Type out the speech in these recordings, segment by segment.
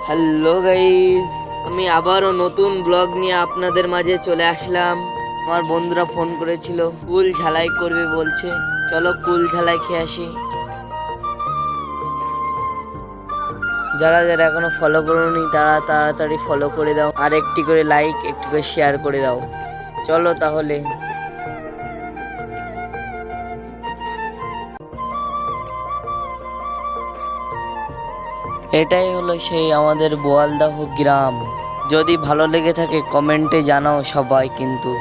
Hello guys, আমি আবারও নতুন ব্লগ নিয়ে আপনাদের মাঝে চলে আসলাম। আমার বন্ধুরা ফোন করেছিল, কুল ঝালাই করবে বলছে। চলো কুল ঝালাই খেয়ে আসি। যারা যারা এখনো ফলো করোনি তারা তাড়াতাড়ি ফলো করে দাও, আর একটি করে লাইক, একটি করে শেয়ার করে দাও। চলো তাহলে। এটাই হলো সেই আমাদের বোয়ালদাহ গ্রাম। যদি ভালো লেগে থাকে কমেন্টে জানাও সবাই কিন্তু।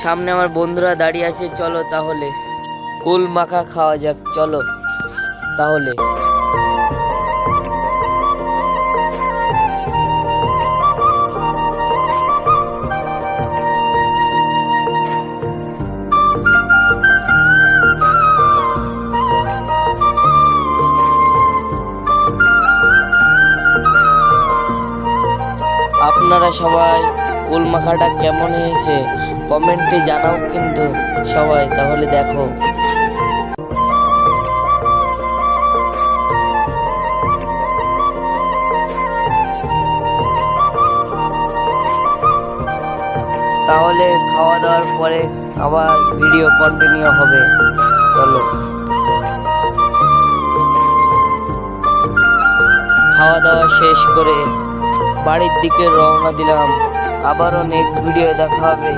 সামনে আমার বন্ধুরা দাঁড়িয়ে আছে, চলো তাহলে কুল মাখা খাওয়া যাক। চলো তাহলে। আপনারা সবাই কুল মাখাটা কেমন হয়েছে কমেন্টে জানাও কিন্তু সবাই। তাহলে দেখো। তাহলে খাওয়া দাওয়ার পরে আবার ভিডিও কন্টিনিউ হবে। চলো। খাওয়া দাওয়া শেষ করে বাড়ির দিকে রওনা দিলাম। আবারও নেক্সট ভিডিও দেখা হবে।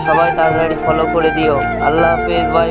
সবাই তাড়াতাড়ি ফলো করে দিও। আল্লাহ হাফেজ, বাই বাই।